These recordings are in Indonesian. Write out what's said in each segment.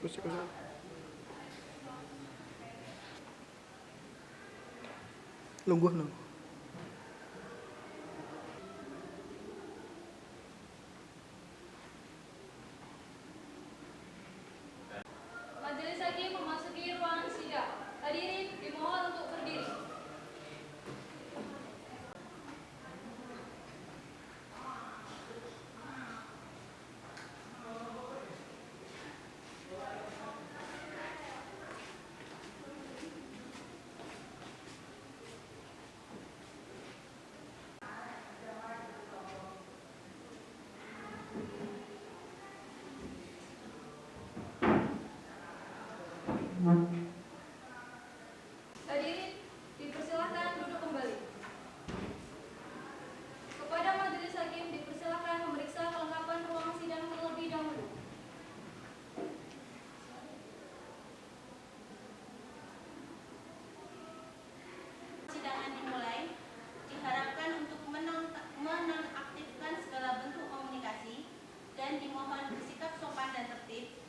Diskusi ke sana. Lungguh nang. Majelis Hakim memasuki ruangan sidang. Hadirin dimohon untuk berdiri. Hadirin dipersilakan duduk kembali. Kepada Majelis Hakim dipersilakan memeriksa kelengkapan ruang sidang terlebih dahulu. Persidangan dimulai diharapkan untuk menonaktifkan segala bentuk komunikasi dan dimohon bersikap sopan dan tertib.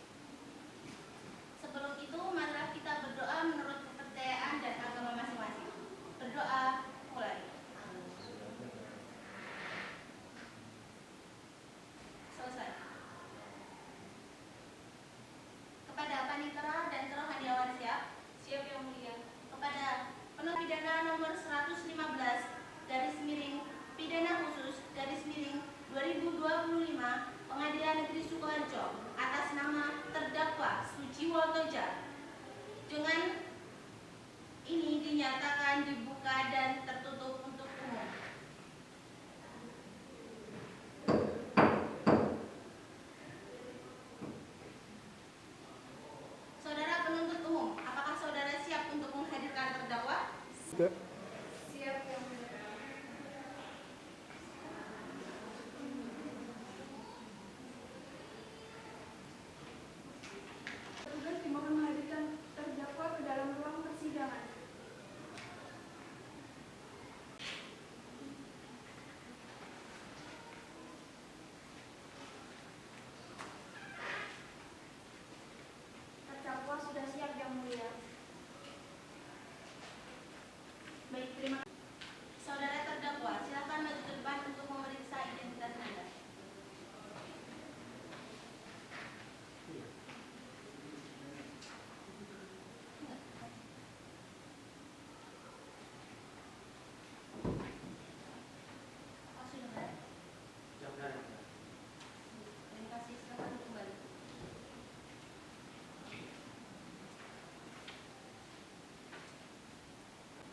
Sebelum itu, marilah kita berdoa menurut kepercayaan dan agama masing-masing. Berdoa, mulai. Selesai. Kepada Panitera dan Kerohaniawan siap? Siap Yang Mulia. Kepada penuntut pidana nomor 115 garis miring pidana khusus garis miring 2025 Pengadilan Negeri Sukoharjo atas nama terdakwa Sujiwo Toja dengan ini dinyatakan dibuka dan tertutup untuk umum. Saudara penuntut umum, apakah saudara siap untuk menghadirkan terdakwa? Tidak. Siap Yang Mulia. Petugas dimohon menghadirkan terdakwa ke dalam ruang persidangan. Terdakwa sudah siap Yang Mulia. Baik, terima kasih. Saudara terdakwa, silakan maju ke depan untuk memeriksa identitas Anda. Oh, sudah benar? Terima kasih, silakan duduk kembali.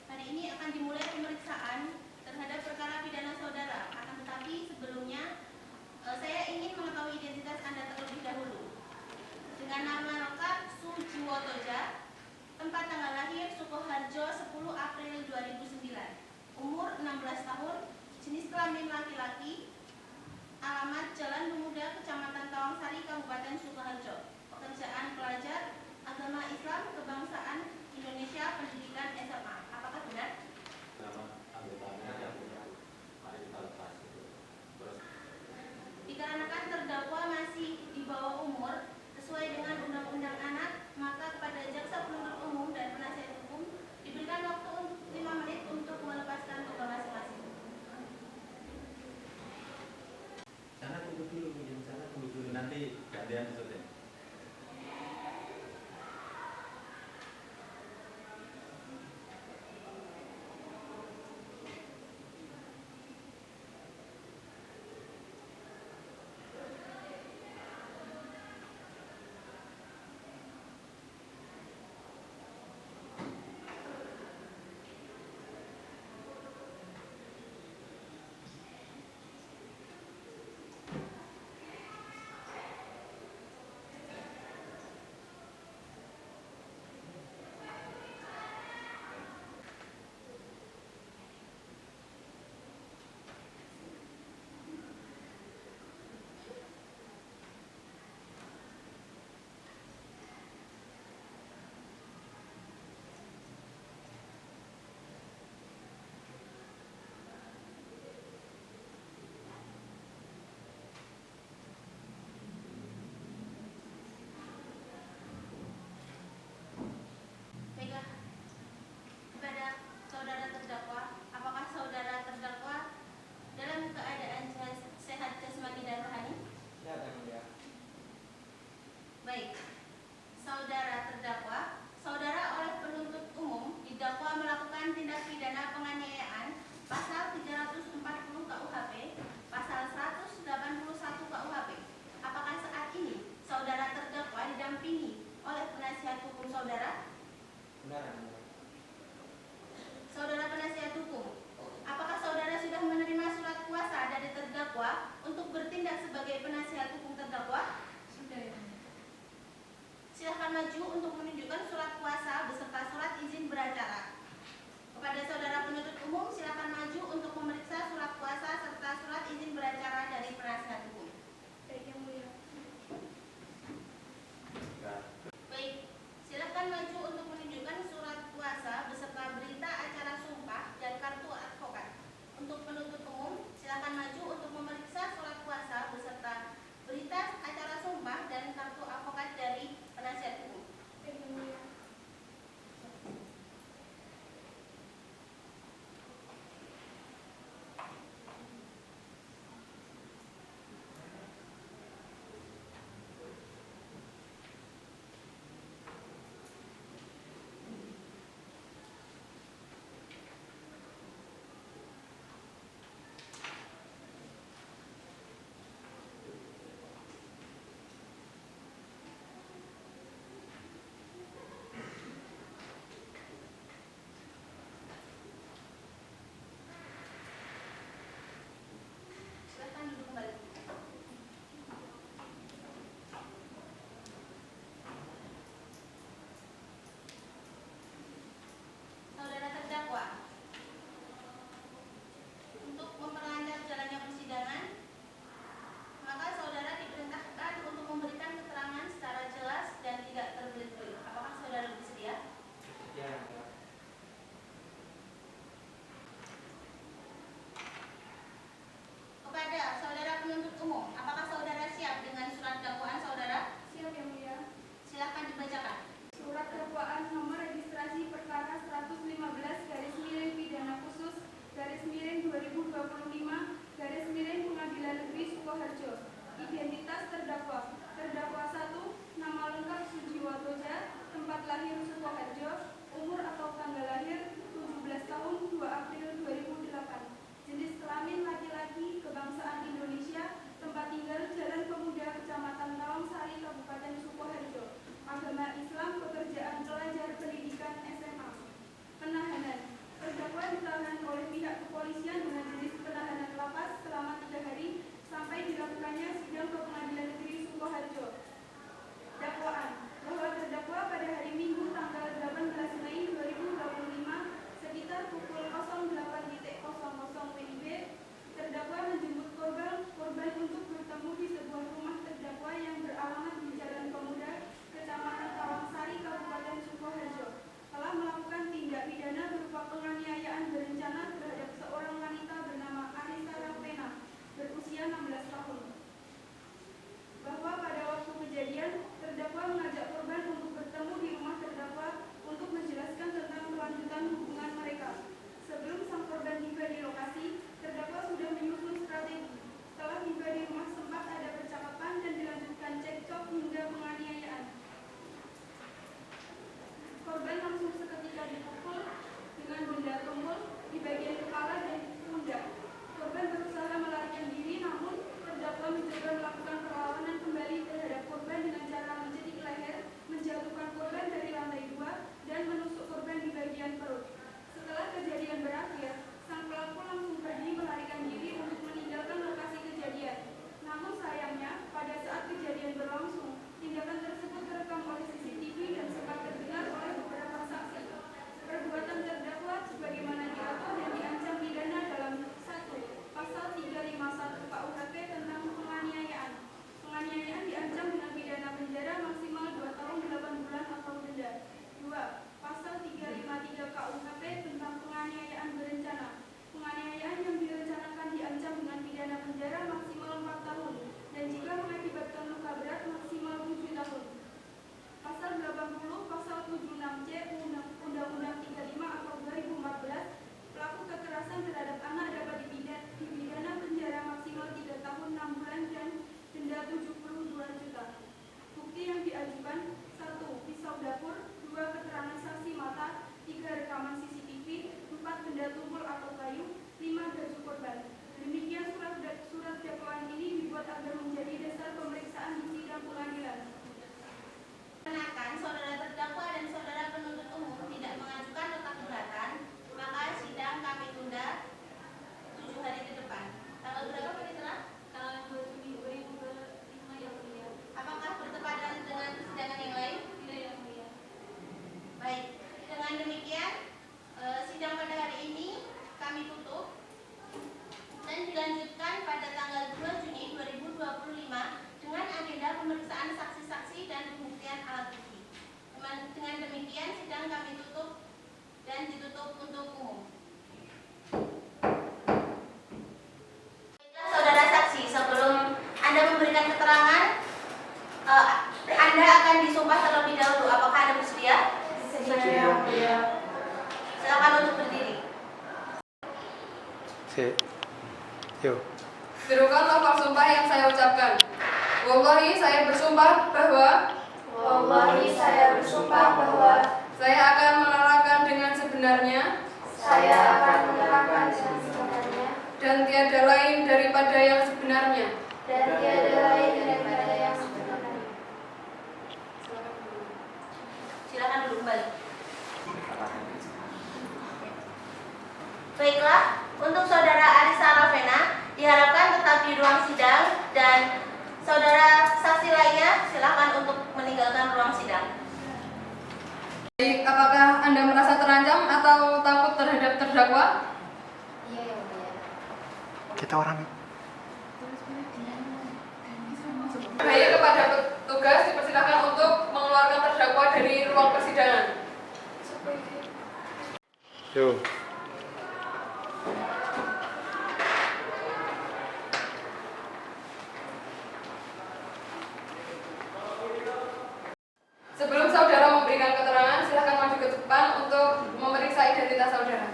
Hari ini akan dimulai pemeriksaan terhadap perkara pidana saudara. Akan tetapi sebelumnya saya ingin mengetahui identitas Anda terlebih dahulu. Dengan nama lengkap Sujiwo Toja, tempat tanggal lahir Sukoharjo 10 April 2009, umur 16 tahun, jenis kelamin laki-laki, alamat Jalan Pemuda, Kecamatan Tawangsari, Kabupaten Sukoharjo, pekerjaan pelajar, agama Islam, kebangsaan Indonesia, pendidikan SMA. Apakah benar? Dikarenakan terdakwa masih di bawah umur sesuai dengan Undang-Undang Anak, maka kepada jaksa penuntut umum dan penasihat hukum diberikan waktu untuk 5 menit untuk melepaskan tugas masing-masing. Sana tunggu dulu, yang sana tunggu dulu, nanti gantian selesai. maju untuk menunjukkan surat kuasa beserta surat izin beracara. Kepada saudara penuntut umum, silakan maju untuk memeriksa surat kuasa serta surat izin beracara dari penasihat hukum. Baik yang mulia. Baik, silakan maju untuk menunjukkan surat kuasa beserta berita acara sumpah dan kartu advokat. Untuk penuntut umum, silakan maju untuk memeriksa surat kuasa beserta berita acara sumpah dan kartu advokat dari penasihat hukum. Baik yang mulia. Silakan duduk kembali. Saudara terdakwa, untuk memperlancar jalannya persidangan, maka saudara diperintahkan untuk memberikan keterangan secara jelas dan tidak terbelit-belit. Apakah saudara bersedia? Ya. Kepada saudara penuntut umum, apakah saudara siap dengan surat dakwaan saudara? Siap yang mulia. Silakan dibacakan. Surat dakwaan nomor registrasi perkara 115 pidana khusus /2025 Pengadilan Negeri Sukoharjo. Identitas terdakwa. Terdakwa 1, nama lengkap Sujiwotoja, tempat lahir Sukoharjo, umur atau tanggal lahir 17 tahun 2 April 2008. Jenis kelamin laki-laki, kebangsaan Indonesia, tempat tinggal Jalan Pemuda, Kecamatan Tawangsari, Kabupaten Sukoharjo. Agama Islam, Sik. Yo. Tirukan lafaz sumpah yang saya ucapkan. Wallahi, saya bersumpah bahwa Wallahi, saya bersumpah bahwa saya akan menerangkan dengan sebenarnya saya akan menerangkan dengan sebenarnya dan tiada lain daripada yang sebenarnya. dan tiada lain daripada yang sebenarnya. Silakan duduk kembali. Baiklah, untuk saudara Arisa Ravena diharapkan tetap di ruang sidang dan saudara saksi lainnya silakan untuk meninggalkan ruang sidang. Baik, apakah Anda merasa terancam atau takut terhadap terdakwa? Iya, yang mulia. Kita orang Baik, kepada petugas dipersilakan untuk mengeluarkan terdakwa dari ruang persidangan. Yo. Sebelum saudara memberikan keterangan, silakan maju ke depan untuk memeriksa identitas saudara.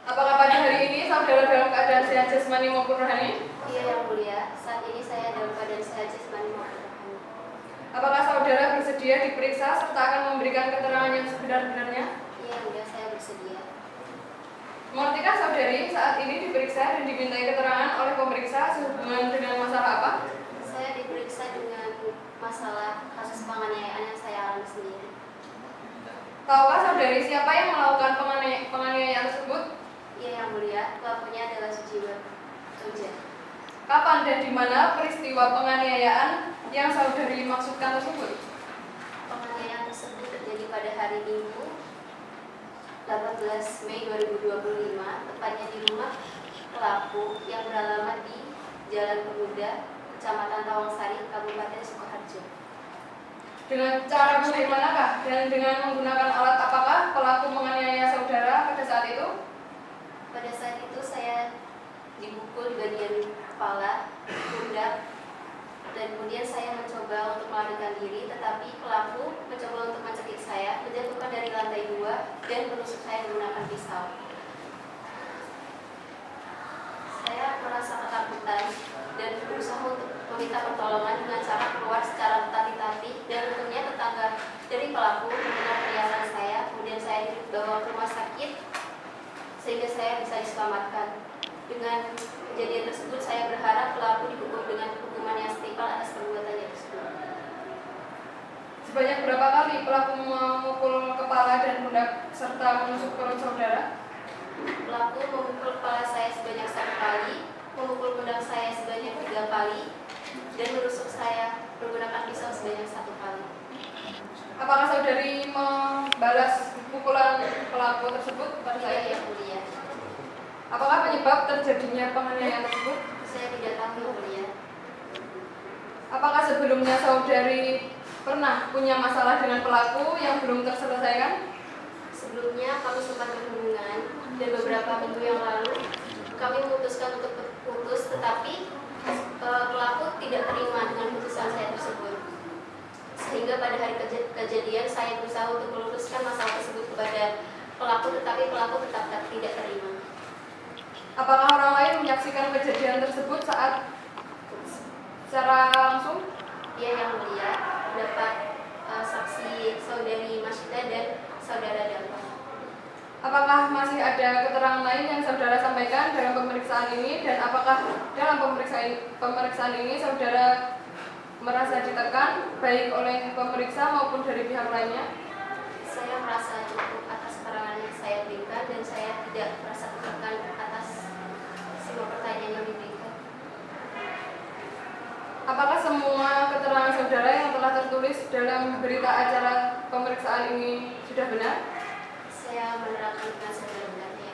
Apakah pada hari ini saudara dalam keadaan sehat jasmani maupun rohani? Iya, yang mulia. Saat ini saya dalam keadaan sehat jasmani maupun rohani. Apakah saudara bersedia diperiksa serta akan memberikan keterangan yang sebenar-benarnya? Iya, yang mulia, saya bersedia. Mengertikah saudari saat ini diperiksa dan dimintai keterangan oleh pemeriksa sehubungan dengan masalah apa? Saya diperiksa dengan masalah kasus penganiayaan yang saya alami sendiri. Tahukah saudari siapa yang melakukan penganiayaan tersebut? Iya, yang mulia. Pelakunya adalah Sujiwo Soja. Kapan dan di mana peristiwa penganiayaan yang saudari maksudkan tersebut? Penganiayaan tersebut terjadi pada hari Minggu 18 Mei 2025, tepatnya di rumah pelaku yang beralamat di Jalan Pemuda, Kecamatan Tawangsari, Kabupaten Sukoharjo. Dengan cara bagaimanakah dan dengan menggunakan alat apakah pelaku menganiaya saudara pada saat itu? Pada saat itu saya dipukul di bagian kepala, pundak, dan kemudian saya mencoba untuk melarikan diri, tetapi pelaku mencoba untuk mencekik saya, menjatuhkan dari lantai 2 dan menusuk saya menggunakan pisau. Saya merasa ketakutan dan berusaha untuk meminta pertolongan dengan cara keluar secara bertati-tati, dan untungnya tetangga dari pelaku mendengar teriakan saya, kemudian saya dibawa ke rumah sakit sehingga saya bisa diselamatkan. Dengan kejadian tersebut, saya berharap pelaku dihukum dengan hukuman yang setimpal atas perbuatannya tersebut. Sebanyak berapa kali pelaku memukul kepala dan pundak serta menusuk perut saudara? Pelaku memukul kepala saya sebanyak 1 kali, memukul pundak saya sebanyak 3 kali, dan menusuk saya menggunakan pisau sebanyak 1 kali. Apakah saudari membalas pukulan pelaku tersebut pada saat Iya, itu? yang mulia. Apakah penyebab terjadinya penganiayaan tersebut? Saya tidak tahu, yang mulia. Apakah sebelumnya saudari pernah punya masalah dengan pelaku yang belum terselesaikan? Sebelumnya kami sempat berhubungan dan beberapa minggu yang lalu kami memutuskan untuk berputus, tetapi pelaku tidak terima dengan putusan saya tersebut. Sehingga pada hari kejadian saya berusaha untuk meluruskan masalah tersebut kepada pelaku, tetapi pelaku tetap tidak terima. Apakah orang lain menyaksikan kejadian tersebut secara langsung? Dia yang mulia dapat saksi saudari Masida dan saudara Dampa. Apakah masih ada keterangan lain yang saudara sampaikan dalam pemeriksaan ini, dan apakah dalam pemeriksaan ini saudara merasa ditekan baik oleh pemeriksa maupun dari pihak lainnya? Saya merasa cukup atas keterangan yang saya berikan dan saya tidak merasa tertekan atas semua pertanyaan yang diberikan. Apakah semua keterangan saudara yang telah tertulis dalam berita acara pemeriksaan ini sudah benar? Saya menerangkan dengan sebenar-benarnya.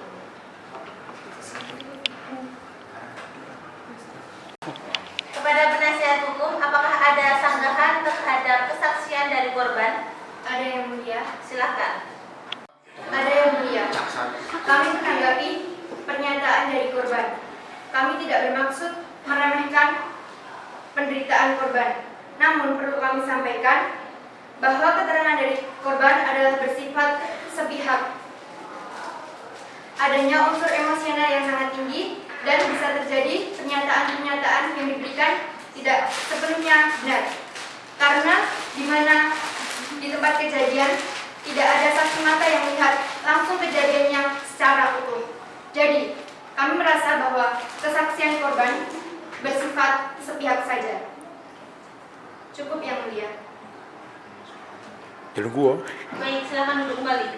Kepada penasihat hukum, apakah ada sanggahan terhadap kesaksian dari korban? Ada yang mulia. Silakan. Ada yang mulia. Kami menanggapi pernyataan dari korban. Kami tidak bermaksud meremehkan penderitaan korban. Namun perlu kami sampaikan bahwa keterangan dari korban adalah bersifat sepihak. Adanya unsur emosional yang sangat tinggi dan bisa terjadi pernyataan-pernyataan yang diberikan tidak sepenuhnya benar. Karena di mana di tempat kejadian tidak ada saksi mata yang melihat langsung kejadiannya secara utuh. Jadi, kami merasa bahwa kesaksian korban bersifat sepihak saja. Cukup Yang Mulia. Jalan gua. Baik, silakan duduk kembali.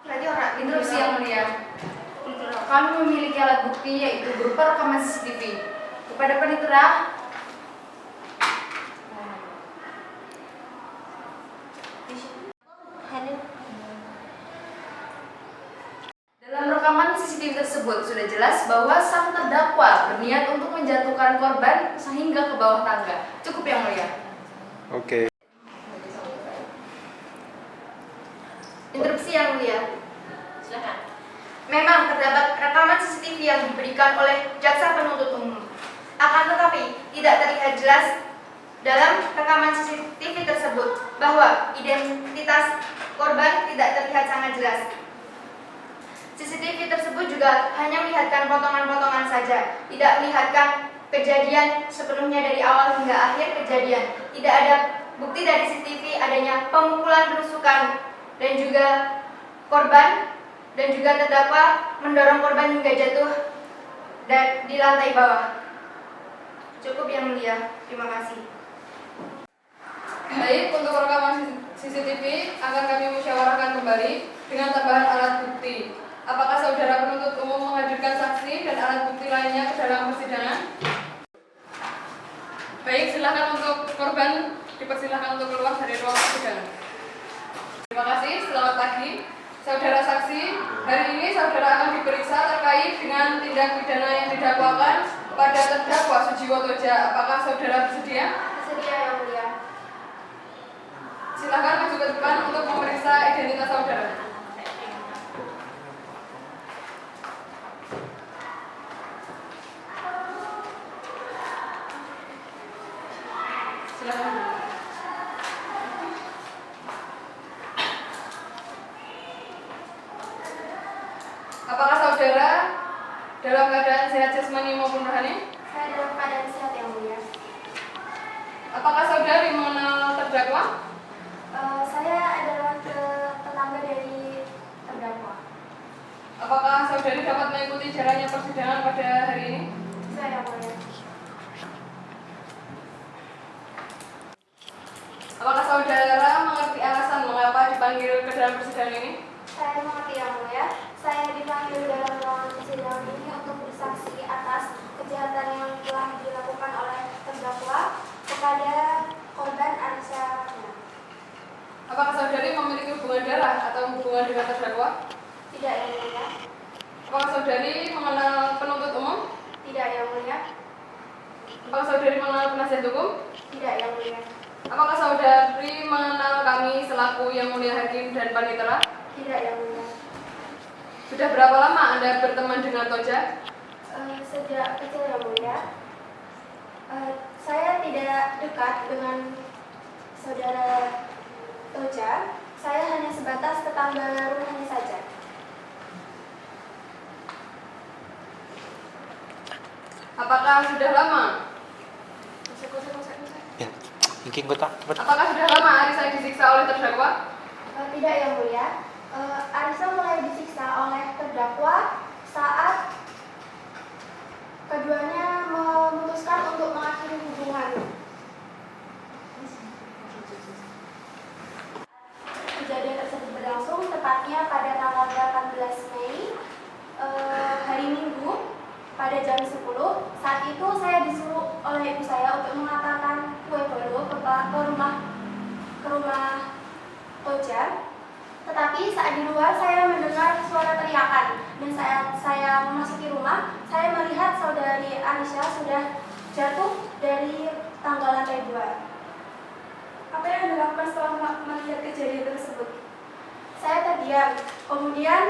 Berarti orang Interupsi Yang Mulia. Kami memiliki alat bukti yaitu berupa rekaman CCTV. Kepada panitera, dalam rekaman CCTV tersebut sudah jelas bahwa sang terdakwa berniat untuk menjatuhkan korban sehingga ke bawah tangga. Cukup Yang Mulia. Oke. Interupsi Yang Mulia. Silakan. Memang terdapat rekaman CCTV yang diberikan oleh jaksa penuntut umum. Akan tetapi tidak terlihat jelas dalam rekaman CCTV tersebut bahwa identitas korban tidak terlihat sangat jelas. CCTV tersebut juga hanya melihatkan potongan-potongan saja, tidak melihatkan kejadian sepenuhnya dari awal hingga akhir kejadian. Tidak ada bukti dari CCTV adanya pemukulan berusukan dan juga korban dan juga terdakwa mendorong korban hingga jatuh dan di lantai bawah. Cukup Yang Mulia. Terima kasih. Baik, untuk rekaman CCTV akan kami musyawarahkan kembali dengan tambahan alat bukti. Apakah saudara penuntut umum menghadirkan saksi dan alat bukti lainnya ke dalam persidangan? Baik, silakan untuk korban dipersilakan untuk keluar dari ruang persidangan. Terima kasih, selamat pagi. Saudara saksi, hari ini saudara akan diperiksa terkait dengan tindak pidana yang didakwakan pada terdakwa Sujiwo Toja. Apakah saudara bersedia? Bersedia Yang Mulia. Silakan maju ke depan untuk memeriksa identitas saudara. Silakan. Apakah saudara dalam keadaan sehat jasmani maupun rohani? Saya dalam keadaan sehat Yang Mulia. Apakah saudari mengenal terdakwa? Saya adalah tetangga dari terdakwa. Apakah saudari dapat mengikuti jalannya persidangan pada hari ini? Saya Yang Mulia. Apakah saudara mengerti alasan mengapa dipanggil ke dalam persidangan ini? Saya mengerti Yang Mulia. Saya dipanggil dalam ruangan persidangan ini untuk bersaksi atas kejahatan yang telah dilakukan oleh terdakwa kepada korban Arisha. Apakah saudari memiliki hubungan darah atau hubungan dengan terdakwa? Tidak Yang Mulia. Apakah saudari mengenal penuntut umum? Tidak Yang Mulia. Apakah saudari mengenal penasihat hukum? Tidak Yang Mulia. Apakah saudari mengenal kami selaku Yang Mulia Hakim dan Panitera? Tidak Yang Mulia. Sudah berapa lama Anda berteman dengan Toja? Sejak kecil Yang Mulia. Saya tidak dekat dengan saudara Toja. Saya hanya sebatas tetangga rumahnya saja. Apakah sudah lama? Ya, mungkin kota. Apakah sudah lama Arisa disiksa oleh terdakwa? Tidak Yang Mulia. Arisa mulai disiksa oleh terdakwa saat keduanya memutuskan untuk mengakhiri hubungan. Kejadian tersebut berlangsung tepatnya pada tanggal 18 Mei hari Minggu pada jam 10. Saat itu saya disuruh oleh ibu saya untuk mengantarkan kue baru ke rumah Toja. Tetapi saat di luar saya mendengar suara teriakan dan saat saya memasuki rumah, saya melihat saudari Arisha sudah jatuh dari tangga lantai 2. Apa yang dilakukan setelah melihat kejadian tersebut? Saya terdiam. Kemudian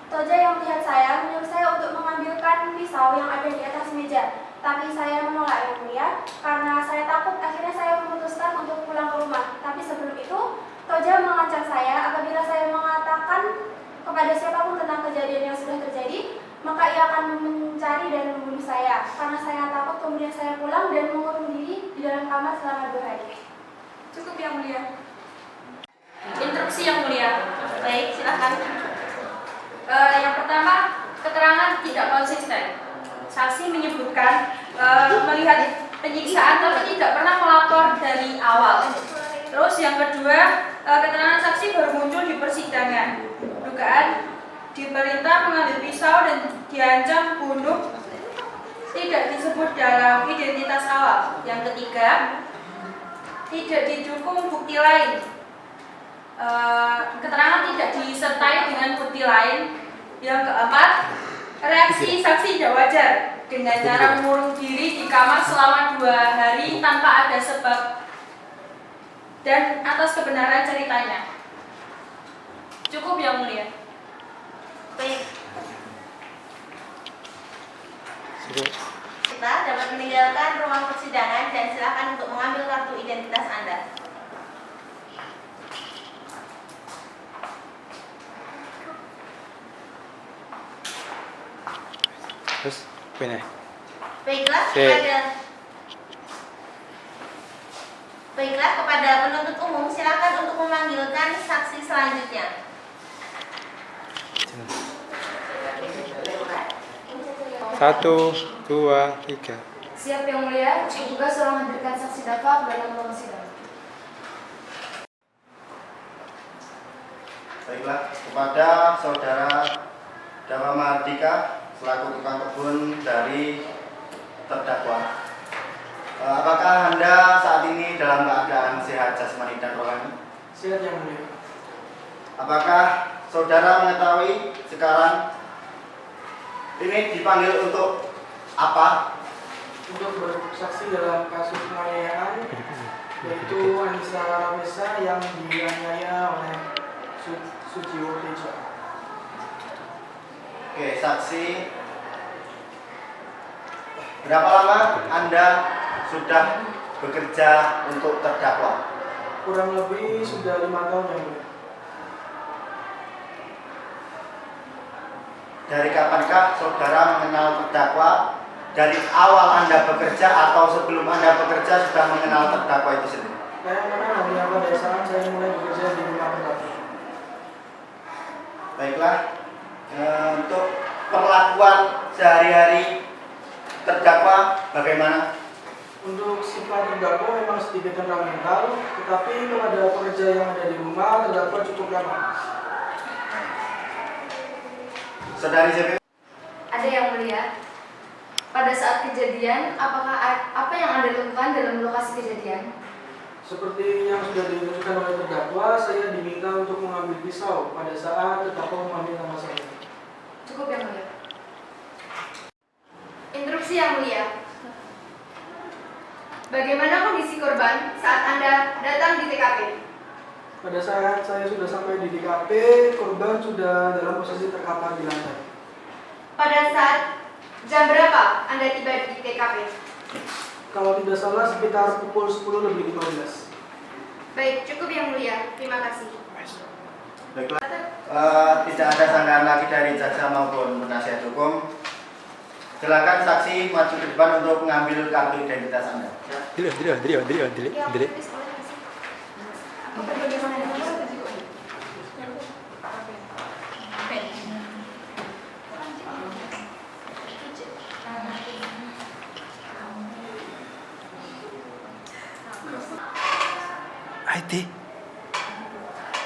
Toja yang melihat saya menyuruh saya untuk mengambilkan pisau yang ada di atas meja. Tapi saya menolak Yang Mulia karena saya takut. Akhirnya saya memutuskan untuk pulang ke rumah. Tapi sebelum itu selama 2 hari. Cukup yang mulia. Instruksi yang mulia. Baik, silakan. Yang pertama, keterangan tidak konsisten. Saksi menyebutkan melihat penyiksaan tapi tidak pernah melapor dari awal. Terus yang kedua, keterangan saksi baru muncul di persidangan. Dugaan diperintah mengambil pisau dan diancam bunuh tidak disebut dalam identitas awal. Yang ketiga, tidak didukung bukti lain. Keterangan tidak disertai dengan bukti lain. Yang keempat, reaksi saksi tidak wajar dengan cara mengurung diri di kamar selama 2 hari tanpa ada sebab dan atas kebenaran ceritanya. Cukup yang mulia. Baik, Cukup. kita dapat meninggalkan ruang persidangan dan silakan untuk mengambil kartu identitas Anda. Terus, apa Baiklah, Baik. kepada penuntut umum silakan untuk memanggilkan saksi selanjutnya. Satu, dua, tiga. Siap yang mulia, juga suruh menghadirkan saksi dakwah ke dalam ruang sidang. Baiklah, kepada saudara Dharma Mahardika selaku tukang kebun dari terdakwa. Apakah Anda saat ini dalam keadaan sehat jasmani dan rohani? Sehat yang mulia. Apakah saudara mengetahui sekarang ini dipanggil untuk apa? Untuk bersaksi dalam kasus penganiayaan, yaitu Anissa Ramesa yang dianiaya oleh Sujiwo Teja. Oke, saksi. Berapa lama Anda sudah bekerja untuk terdakwa? Kurang lebih sudah 5 tahun yang mulia. Dari kapankah saudara mengenal terdakwa? Dari awal Anda bekerja atau sebelum Anda bekerja sudah mengenal terdakwa itu sendiri? Saya mengenal hanya pada saat saya mulai bekerja di rumah terdakwa. Baiklah, untuk perlakuan sehari-hari terdakwa bagaimana? Untuk sifat terdakwa memang sedikit temperamental, tetapi kepada pekerja yang ada di rumah terdakwa cukup ramah. Saudari JP? Ada yang mulia. Pada saat kejadian, apakah apa yang Anda lakukan dalam lokasi kejadian? Seperti yang sudah ditunjukkan oleh terdakwa, saya diminta untuk mengambil pisau pada saat terdakwa memanggil nama saya. Cukup yang mulia. Instruksi yang mulia. Bagaimana kondisi korban saat Anda datang di TKP? Pada saat saya sudah sampai di TKP, korban sudah dalam posisi terkapar di lantai. Pada saat jam berapa Anda tiba di TKP? Kalau tidak salah sekitar pukul 10:15. Baik, cukup yang mulia. Terima kasih. Baiklah, tidak ada sangkaan lagi dari jaksa maupun penasihat hukum. Silakan saksi maju ke depan untuk mengambil kartu identitas Anda. Dili. IT.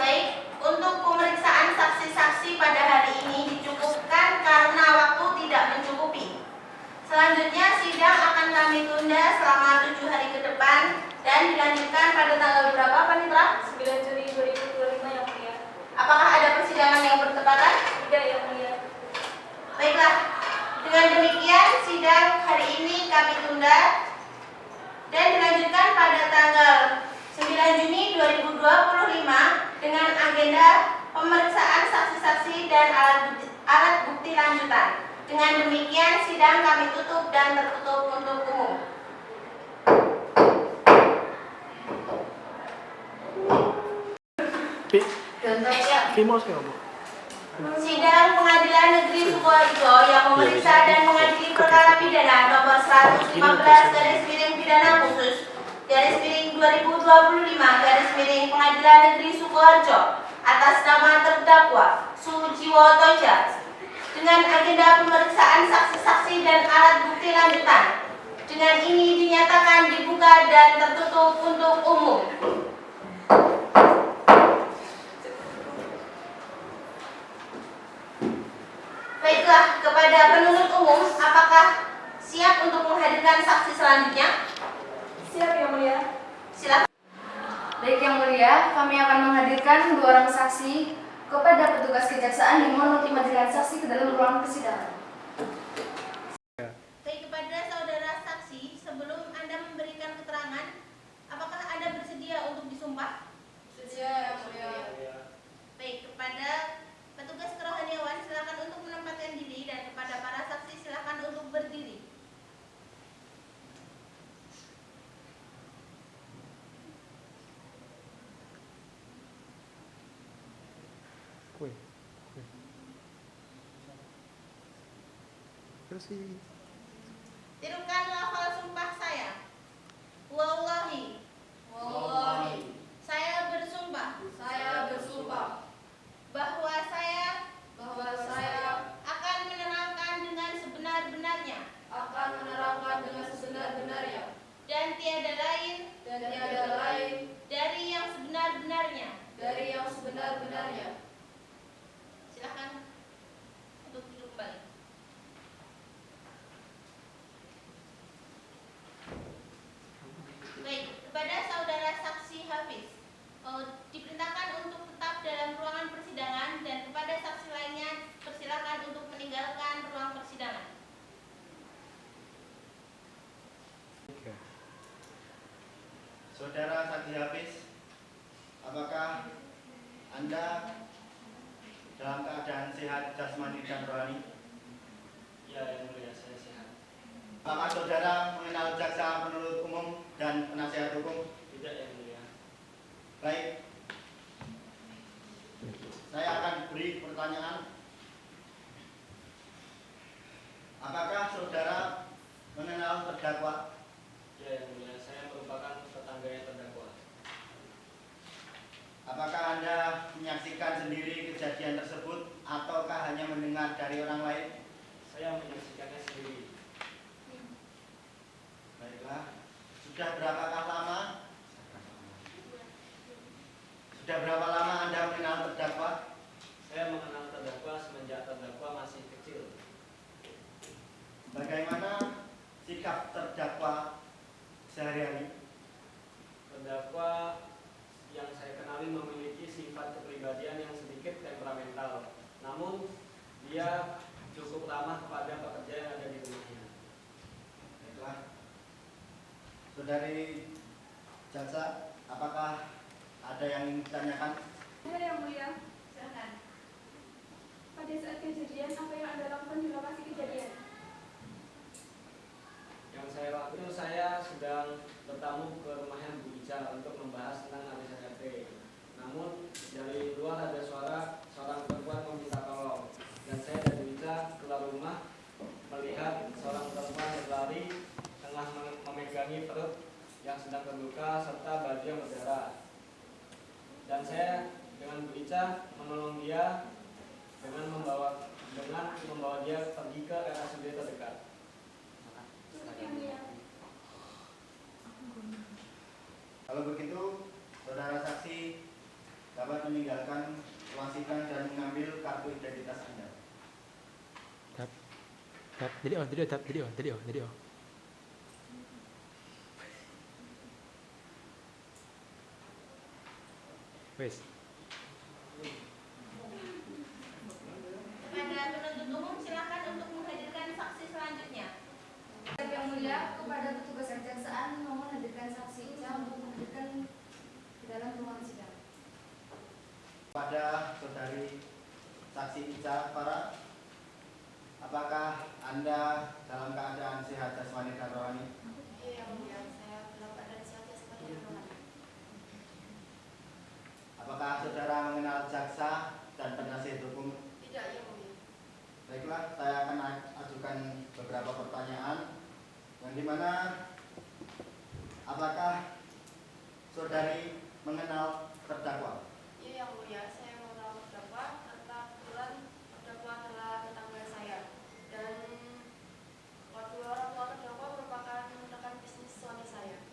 Baik, untuk pemeriksaan saksi-saksi pada hari ini dicukupkan karena waktu tidak mencukupi. Selanjutnya sidang akan kami tunda selama 7 hari ke depan dan dilanjutkan pada tanggal berapa, Panitra? 9 Juli 2025 yang mulia. Apakah ada persidangan yang bertepatan? Tidak yang mulia. Baiklah, dengan demikian sidang hari ini kami tunda dan dilanjutkan pada tanggal 9 Juni 2025 dengan agenda pemeriksaan saksi-saksi dan alat bukti lanjutan. Dengan demikian sidang kami tutup dan tertutup untuk umum. Sidang Pengadilan Negeri Sukoharjo yang memeriksa dan mengadili perkara pidana nomor 115 garis miring pidana khusus Pengadilan Negeri Sukoharjo atas nama terdakwa Sujiwotoja dengan agenda pemeriksaan saksi-saksi dan alat bukti lanjutan. Dengan ini dinyatakan dibuka dan tertutup untuk umum. Baiklah, kepada penuntut umum, apakah siap untuk menghadirkan saksi selanjutnya? Siap, Yang Mulia. Silakan. Baik Yang Mulia, kami akan menghadirkan 2 orang saksi kepada petugas kejaksaan dimohon untuk menghadirkan saksi ke dalam ruang persidangan. Baik, kepada saudara saksi, sebelum Anda memberikan keterangan, apakah Anda bersedia untuk disumpah? Sedia, Yang Mulia. Baik, kepada petugas kerohaniawan silakan untuk menempatkan diri dan kepada para saksi silakan untuk berdiri. Kue. Terus sih. Tirukan lafal sumpah saya. Wallahi. Wallahi. Saya bersumpah. Saya bersumpah Bahwa saya akan menerangkan dengan sebenar-benarnya dan tiada lain dari yang sebenar-benarnya. Silakan untuk duduk kembali. Baik, kepada saudara saksi Hafiz, diperintahkan untuk tetap dalam ruangan persidangan dan kepada saksi lainnya persilakan untuk meninggalkan ruang persidangan. Saudara saksi Hafiz, apakah Anda dalam keadaan sehat jasmani dan rohani? Ya, Yang Mulia, saya sehat. Apakah saudara mengenal jaksa penuntut umum dan penasihat hukum? Tidak, Yang Mulia. Baik, saya akan beri pertanyaan. Apakah saudara mengenal terdakwa? Ya, Yang Mulia, saya merupakan tetangganya terdakwa. Apakah Anda menyaksikan sendiri kejadian tersebut ataukah hanya mendengar dari orang lain? Saya menyaksikannya sendiri. Baiklah, sudah berapa lama Anda mengenal terdakwa? Saya mengenal terdakwa semenjak terdakwa masih kecil. Bagaimana sikap terdakwa sehari-hari? Terdakwa yang saya kenali memiliki sifat kepribadian yang sedikit temperamental. Namun, dia cukup ramah kepada pekerja yang ada di rumahnya. Baiklah, saudari jaksa, apakah ada yang ingin ditanyakan? Ya, Yang Mulia. Silakan. Pada saat kejadian, apa yang Anda lakukan di lokasi kejadian? Yang saya lakukan, saya sedang bertamu ke rumahnya Bu Ica untuk membahas tentang arisan RT. Namun dari luar ada suara seorang perempuan meminta tolong, dan saya dan Bu Ica keluar rumah melihat seorang perempuan berlari tengah memegangi perut yang sedang terluka serta baju yang berdarah. Dan saya dengan Bu Ica menolong dia dengan membawa dia pergi ke RSUD terdekat. Yang Mulia. Kalau begitu, saudara saksi dapat meninggalkan ruang sidang dan mengambil kartu identitas Anda. Jadi. Wes. Kepada penuntut umum silakan untuk menghadirkan saksi selanjutnya. Yang Mulia, kepada petugas kejaksaan mohon hadirkan saksi Ica untuk menghadirkan di dalam ruang sidang. Pada saudari saksi Ica Farah, apakah Anda dalam keadaan sehat jasmani dan rohani? Iya, Yang Mulia, saya dalam keadaan sehat jasmani dan rohani. Apakah saudara mengenal jaksa dan penasihat hukum? Tidak, Yang Mulia. Baiklah, saya akan ajukan beberapa pertanyaan yang dimana apakah saudari mengenal terdakwa? Iya yang mulia, saya mengenal terdakwa karena kebetulan terdakwa adalah tetangga saya dan kedua orang tua terdakwa merupakan rekan bisnis suami saya.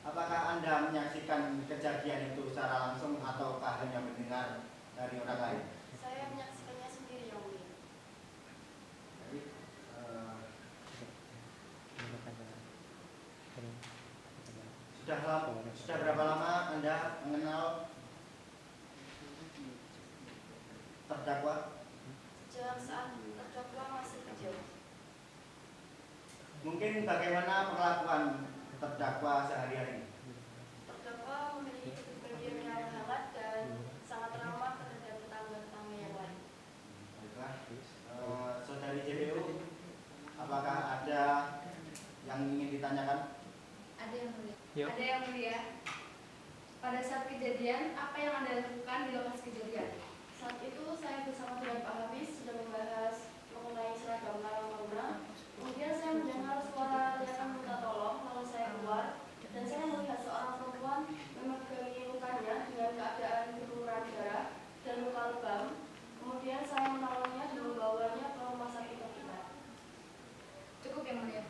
Apakah Anda menyaksikan kejadian itu secara langsung ataukah hanya mendengar dari orang lain? Saya menyaksikannya sendiri yang mulia. Jadi, sudah berapa lama Anda mengenal terdakwa? Sejak saat terdakwa masih kecil. Mungkin bagaimana perlakuan terdakwa sehari-hari? Terdakwa memiliki kepribadian yang hangat dan sangat ramah terhadap tetangga-tetangga yang lain. Baiklah, saudari JPU, apakah ada yang ingin ditanyakan? Ada yang mulia. Yuk. Ada yang mulia. Pada saat kejadian, apa yang Anda lakukan di lokasi kejadian? Saat itu saya bersama dengan Pak Hafiz sudah membahas mengenai seragam Karang Taruna. Kemudian saya mendengar suara teriakan minta tolong, lalu saya keluar dan saya melihat seorang perempuan memegangi lukanya dengan keadaan berlumuran darah dan luka lebam. Kemudian saya menolongnya dan membawanya ke rumah sakit terdekat. Cukup yang mulia.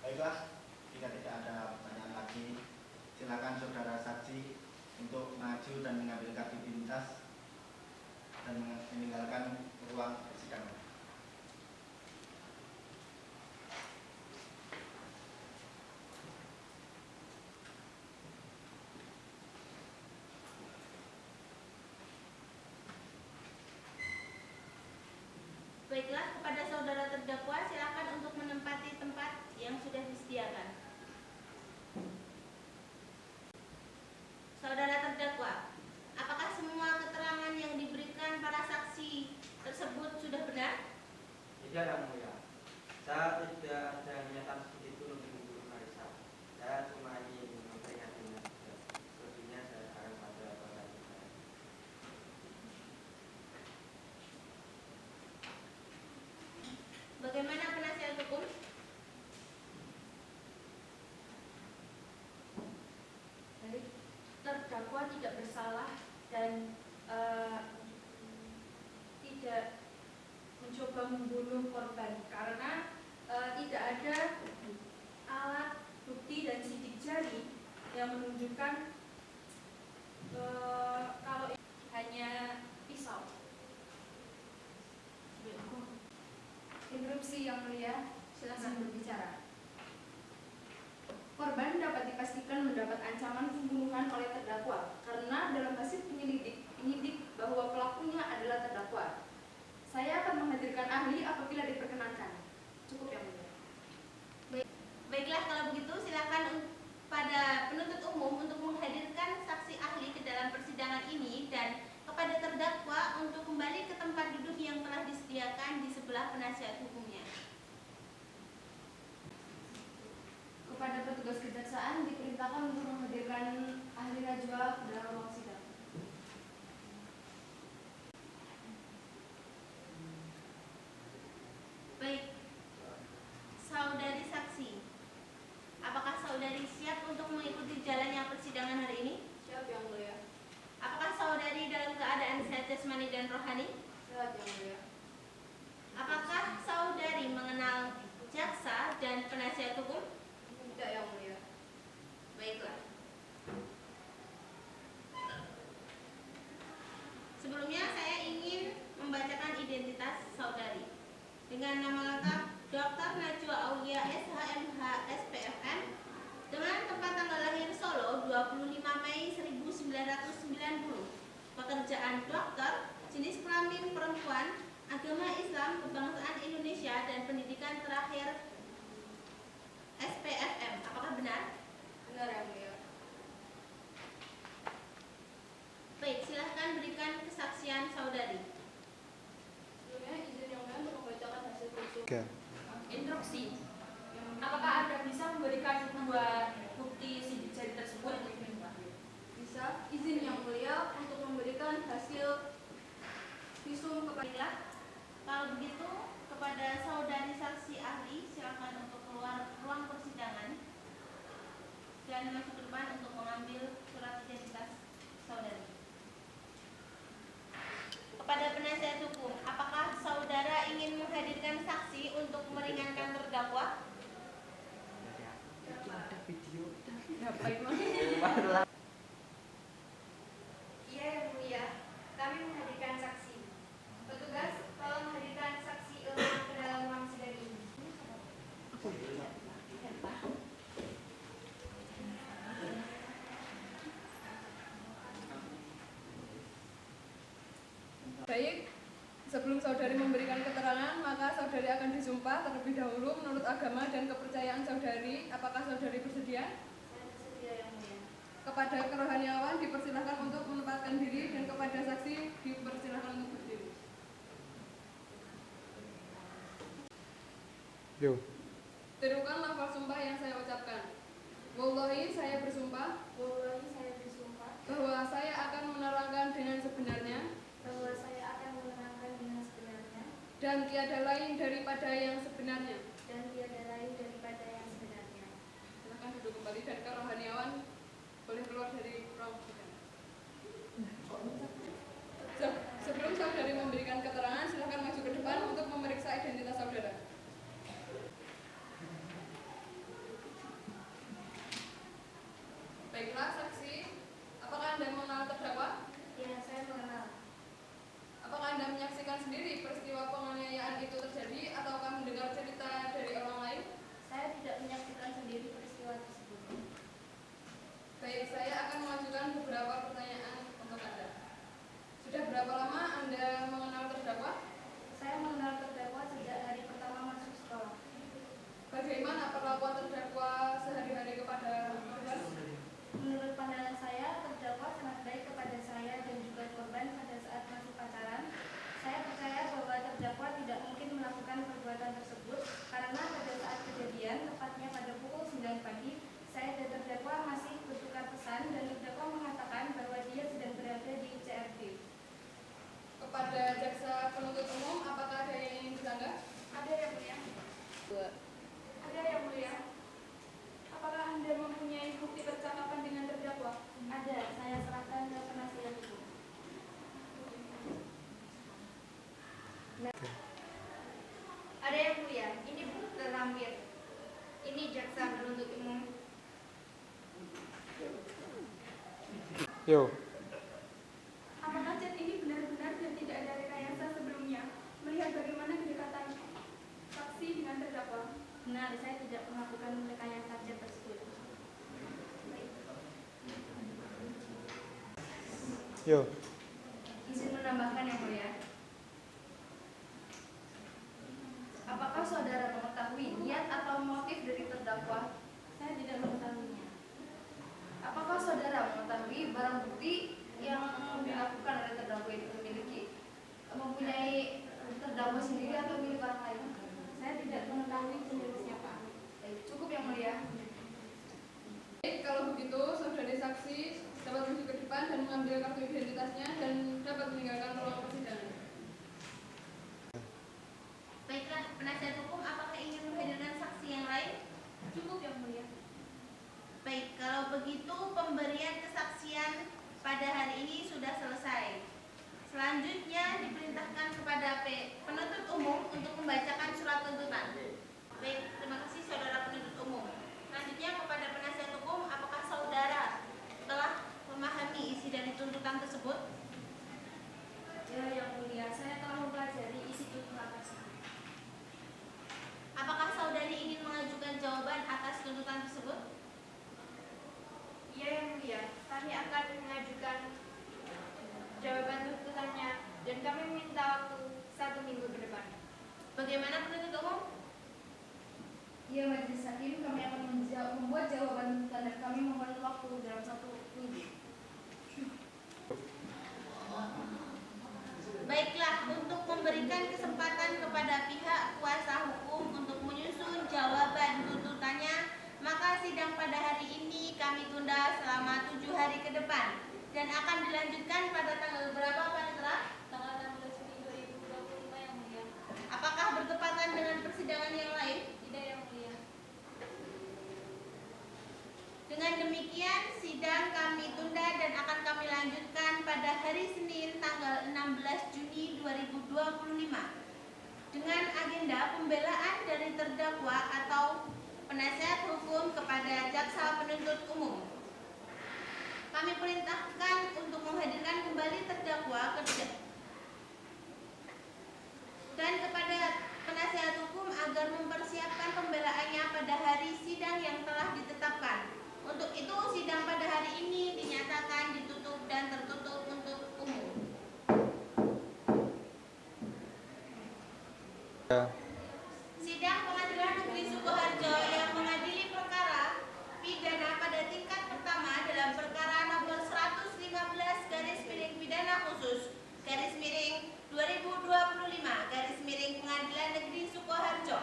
Baiklah, jika tidak ada pertanyaan lagi, silakan saudara saksi untuk maju dan mengambil kartu identitas dan meninggalkan ruang persidangan. Baiklah, kepada saudara terdakwa silakan untuk menempati tempat yang sudah disediakan. Saudara terdakwa, apakah semua keterangan yang diberikan para saksi tersebut sudah benar? Tidak yang mulia. Saya tidak ada niatan seperti itu untuk membunuh Marisa. Saya cuma ingin memperingatinya saja. Selebihnya saya akan pada orang saya. Bagaimana penasihat hukum? Terdakwa tidak bersalah dan tidak mencoba membunuh korban karena tidak ada alat bukti dan sidik jari yang menunjukkan kalau hanya pisau. Interupsi yang mulia, silakan berbicara. Korban dapat dipastikan mendapat ancaman pembunuhan oleh terdakwa karena dalam hasil penyidik bahwa pelakunya adalah terdakwa. Saya akan menghadirkan ahli apabila diperkenankan. Cukup yang mulia. Baiklah, kalau begitu silakan pada penuntut umum untuk menghadirkan saksi ahli ke dalam persidangan ini dan kepada terdakwa untuk kembali ke tempat duduk yang telah disediakan di sebelah penasihat hukumnya. Kepada petugas kejaksaan diperintahkan untuk menghadirkan ahli najwa ke dalam ruang sidang. Baik, saudari saksi, apakah saudari siap untuk mengikuti jalannya persidangan hari ini? Siap yang mulia. Apakah saudari dalam keadaan sehat jasmani dan rohani? Sehat yang mulia. Apakah saudari mengenal jaksa dan penasihat hukum? Tidak yang mulia. Baiklah. Sebelumnya saya ingin membacakan identitas saudari. Dengan nama lengkap Dr. Najwa Aulia SHMH SPFM, dengan tempat tanggal lahir Solo 25 Mei 1990. Pekerjaan dokter, jenis kelamin perempuan, agama Islam, kebangsaan Indonesia, dan pendidikan terakhir SPFM. Apakah benar? Benar yang mulia. Baik, silahkan berikan kesaksian saudari. Sebelumnya izin yang mulia untuk membacakan hasil visum. Instruksi. Apakah Anda bisa memberikan dua bukti sidik jari tersebut? Bisa. Izin yang mulia untuk memberikan hasil visum kepada. Kalau begitu, kepada saudari saksi ahli silakan untuk keluar ruangan. dan masuk ke depan untuk mengambil surat identitas saudari. Kepada penasihat hukum, apakah saudara ingin menghadirkan saksi untuk meringankan terdakwa? Iya yang mulia, kami menghadirkan saksi. Petugas, tolong hadirkan saksi ilmu ke dalam ruang sidang ini. Baik, sebelum saudari memberikan keterangan, maka saudari akan disumpah terlebih dahulu menurut agama dan kepercayaan saudari. Apakah saudari bersedia? Saya bersedia yang mulia. Kepada kerohaniawan dipersilahkan untuk menempatkan diri dan kepada saksi dipersilahkan untuk berdiri. Yo. Tirukan lafaz sumpah yang saya ucapkan. Wallahi, saya bersumpah Wallahi saya bersumpah bahwa saya akan menerangkan dengan sebenarnya bahwa saya akan menerangkan dengan sebenarnya dan tiada lain daripada yang sebenarnya. dan tiada lain daripada yang sebenarnya. Silahkan duduk kembali dan kerohaniawan boleh keluar dari ruang sidang. Sebelum saudari memberikan keterangan, silahkan maju ke depan untuk memeriksa identitas saudara. Baiklah, saksi. Apakah Anda mengenal terdakwa? Ya, saya mengenal. Apakah Anda menyaksikan sendiri peristiwa penganiayaan itu terjadi ataukah mendengar cerita dari orang lain? Saya tidak menyaksikan sendiri peristiwa tersebut. Baik, saya akan mengajukan beberapa pertanyaan untuk Anda. Sudah berapa lama Anda mengenal terdakwa? Saya mengenal terdakwa sejak hari pertama masuk sekolah. Bagaimana perlakuan terdakwa sehari-hari kepada korban? Menurut pandangan saya, terdakwa sangat baik kepada saya dan juga korban pada saat masih pacaran. Saya percaya bahwa terdakwa tidak mungkin melakukan perbuatan tersebut karena pada saat kejadian, tepatnya pada pukul 9 pagi, saya dan terdakwa masih bertukar pesan dan terdakwa mengatakan bahwa dia sedang berada di CRT. Kepada jaksa penuntut umum, apakah ada yang ingin ditambah? Ada yang mulia. Ada yang mulia. Apakah Anda mempunyai bukti percakapan dengan terdakwa? Ada, saya serahkan ke penasihat hukum. Ada yang mulia, ini bukti terlampir. Ini jaksa penuntut umum. Yo. Apakah chat ini benar-benar dan tidak ada rekayasa sebelumnya? Melihat bagaimana kedekatan saksi dengan terdakwa. Benar, saya tidak melakukan rekayasa chat tersebut. Yo. Izin menambahkan yang mulia. Apakah saudara mengetahui niat atau motif dari terdakwa? Saya tidak mengetahuinya. Apakah saudara mengetahui barang bukti yang dilakukan oleh terdakwa itu mempunyai terdakwa sendiri atau milik orang lain? Saya tidak mengetahui jenisnya, Pak. Baik, cukup yang mulia. Baik, kalau begitu, saudari saksi dapat maju ke depan dan mengambil kartu identitasnya dan dapat meninggalkan ruang persidangan. Baiklah, penasihat hukum, apakah ingin menghadirkan saksi yang lain? Cukup yang mulia. Baik, kalau begitu pemberian kesaksian pada hari ini sudah selesai. Selanjutnya diperintahkan kepada penuntut umum untuk membacakan surat tuntutan. Baik, terima kasih saudara penuntut umum. Selanjutnya kepada penasihat hukum, apakah saudara telah memahami isi dari tuntutan tersebut? Ya, yang mulia, saya telah mempelajari isi tuntutan tersebut. Apakah saudari ingin mengajukan jawaban atas tuntutan tersebut? Iya yang mulia, kami akan mengajukan jawaban tuntutannya dan kami minta waktu 1 minggu ke depan. Bagaimana penuntut umum? Ya, majelis hakim, kami akan membuat jawaban tuntutan dan kami mohon waktu dalam 1 minggu. Baiklah, untuk memberikan kesempatan kepada pihak kuasa hukum untuk menyusun jawaban tuntutannya, maka sidang pada hari ini kami tunda selama 7 hari ke depan dan akan dilanjutkan pada tanggal berapa, Panitera? Tanggal 16 Juni 2025 yang mulia. Apakah bertepatan dengan persidangan yang lain? Tidak yang mulia. Dengan demikian demikian, sidang kami tunda dan akan kami lanjutkan pada hari Senin tanggal 16 Juni 2025 dengan agenda pembelaan dari terdakwa atau penasihat hukum kepada jaksa penuntut umum. Kami perintahkan untuk menghadirkan kembali terdakwa dan kepada penasihat hukum agar mempersiapkan pembelaannya pada hari sidang yang telah ditetapkan. Untuk itu, sidang pada hari ini dinyatakan ditutup dan tertutup untuk umum. Sidang Pengadilan Negeri Sukoharjo yang mengadili perkara pidana pada tingkat pertama dalam perkara nomor 115 garis miring pidana khusus garis miring 2025 garis miring Pengadilan Negeri Sukoharjo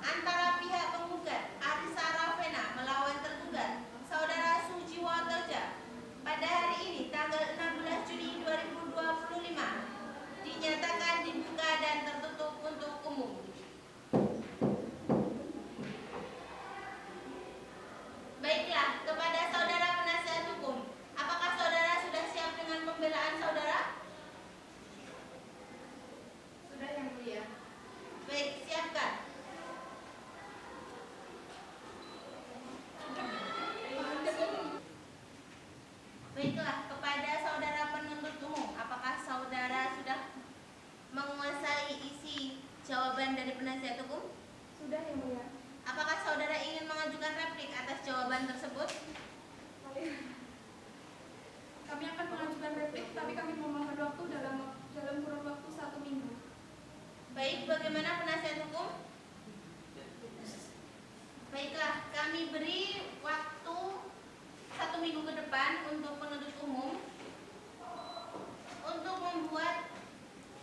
antara pihak penggugat Arisa Ravena melawan tergugat Saudara Sujiwo Toja pada hari ini tanggal 16 Juni 2025 dinyatakan dibuka dan tertutup untuk umum. Baiklah, kepada saudara penasihat hukum, apakah saudara sudah siap dengan pembelaan saudara? Sudah, Yang Mulia. Baik, siapkan. Baiklah, kepada saudara penuntut umum, apakah saudara sudah menguasai isi jawaban dari penasihat hukum? Sudah, Yang Mulia. Apakah saudara ingin mengajukan replik atas jawaban tersebut? Kami akan mengajukan replik, tapi kami memohon waktu dalam kurun waktu 1 minggu. Baik, bagaimana penasihat hukum? Baiklah, kami beri waktu 1 minggu ke depan untuk penuntut umum untuk membuat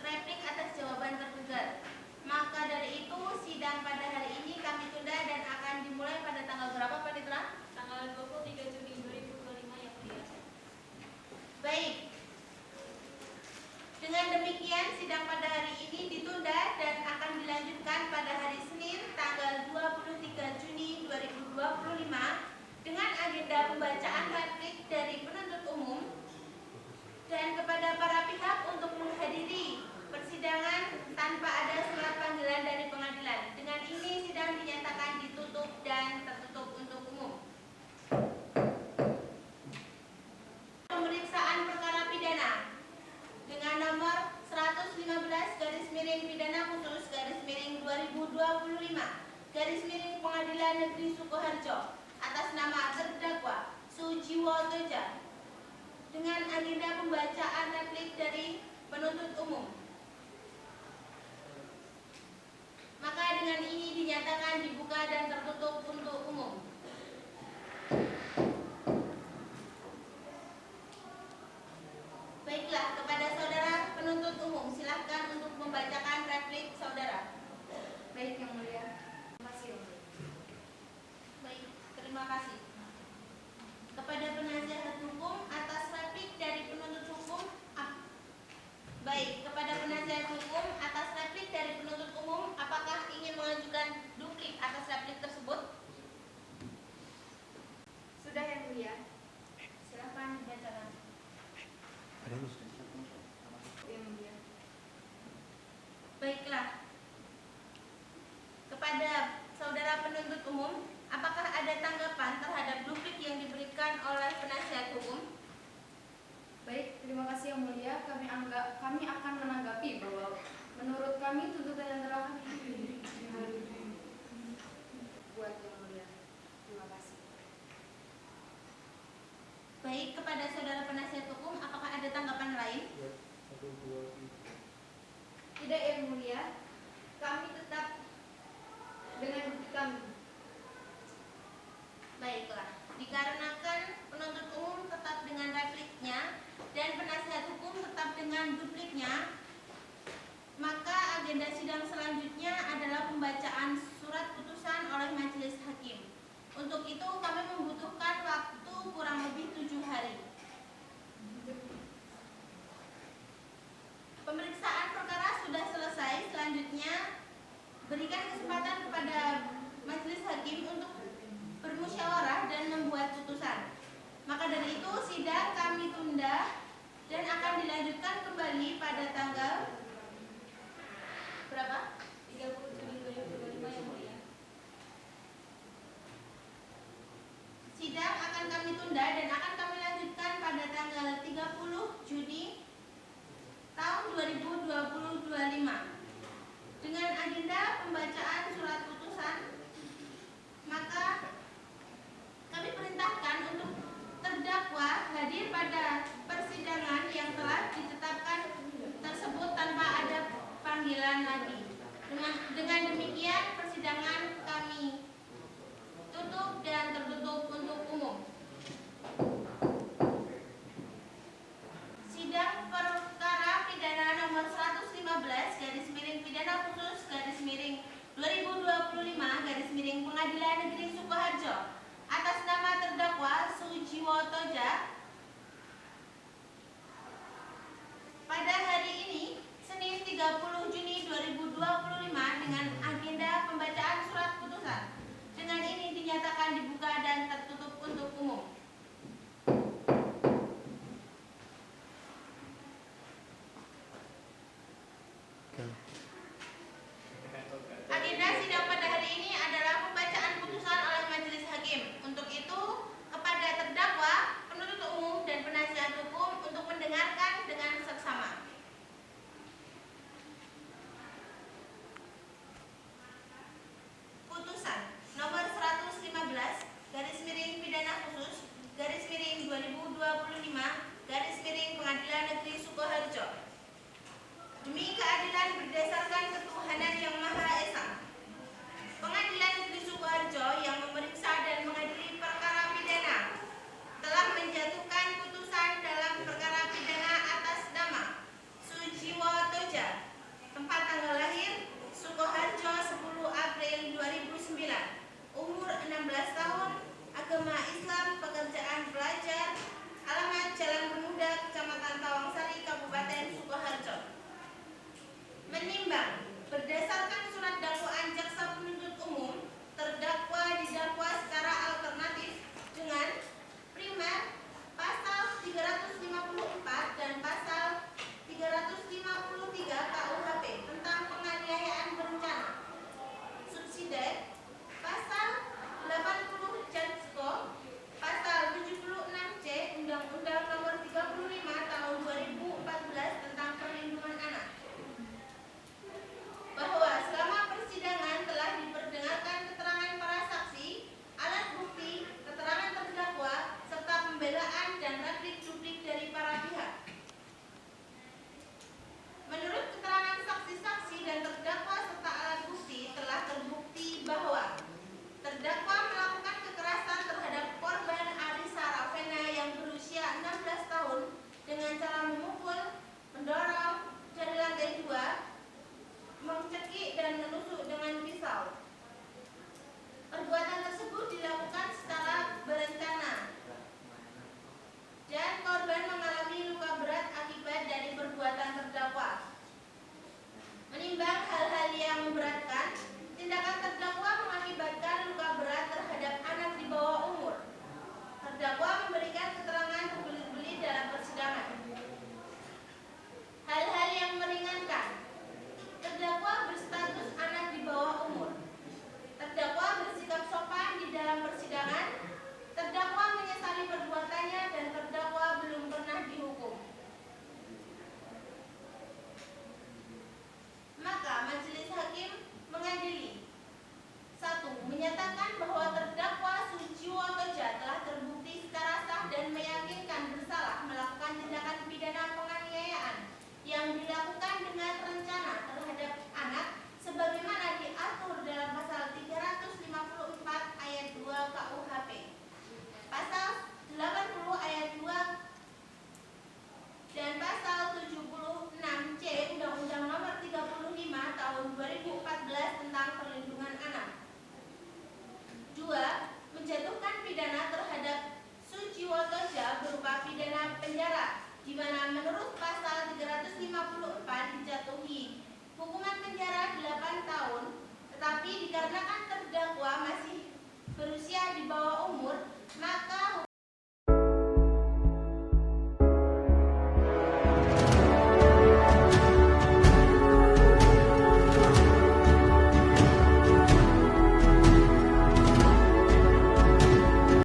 replik atas jawaban tergugat. Maka dari itu, sidang pada hari ini kami tunda dan akan dimulai pada tanggal berapa, Pak Ditra? Tanggal 23 Juni 2025 yang mulia. Baik. Dengan demikian, sidang pada hari ini ditunda dan akan dilanjutkan pada hari Senin tanggal 23 Juni 2025 dengan agenda pembacaan replik dari penuntut umum dan kepada para pihak untuk menghadiri persidangan tanpa ada surat panggilan dari pengadilan. Dengan ini sidang dinyatakan ditutup dan tertutup untuk umum. Pemeriksaan perkara pidana dengan nomor 115 garis miring pidana khusus garis miring 2025 garis miring Pengadilan Negeri Sukoharjo atas nama terdakwa Sujiwo Toja dengan agenda pembacaan replik dari penuntut umum. Maka dengan ini dinyatakan dibuka dan tertutup untuk umum. Baiklah, kepada saudara penuntut umum, silakan untuk membacakan replik saudara. Baik, Yang Mulia. Terima kasih, Yang Mulia. Baik, terima kasih. Kepada penasihat hukum atas replik dari penuntut hukum. Baik, kepada penasihat hukum atas replik dari penuntut umum, apakah ingin mengajukan duplik atas replik tersebut? Sudah, Yang Mulia. Silakan dibacakan. Yang Mulia. Baiklah. Kepada saudara penuntut umum, apakah ada tanggapan terhadap duplik yang diberikan oleh penasihat hukum? Baik, terima kasih Yang Mulia. Kami akan menanggapi bahwa menurut kami tuntutan yang telah buat Yang Mulia. Terima kasih. Baik, kepada saudara penasihat hukum, apakah ada tanggapan lain? Tidak, Yang Mulia. Kami tetap dengan bukti kami. Baiklah, dikarenakan penuntut umum tetap dengan repliknya dan penasihat hukum tetap dengan dupliknya, maka agenda sidang selanjutnya adalah pembacaan surat putusan oleh majelis hakim. Untuk itu kami membutuhkan waktu kurang lebih 7 hari. Pemeriksaan perkara sudah selesai. Selanjutnya berikan kesempatan kepada majelis hakim untuk bermusyawarah dan membuat putusan. maka dari itu sidang kami tunda dan akan dilanjutkan kembali pada tanggal berapa? 30 Juni 2025 yang mulia. Sidang akan kami tunda dan akan kami lanjutkan pada tanggal 30 Juni tahun 2025 dengan agenda pembacaan surat putusan. Maka kami perintahkan untuk terdakwa hadir pada persidangan yang telah ditetapkan tersebut tanpa ada panggilan lagi. Dengan demikian persidangan kami tutup dan tertutup.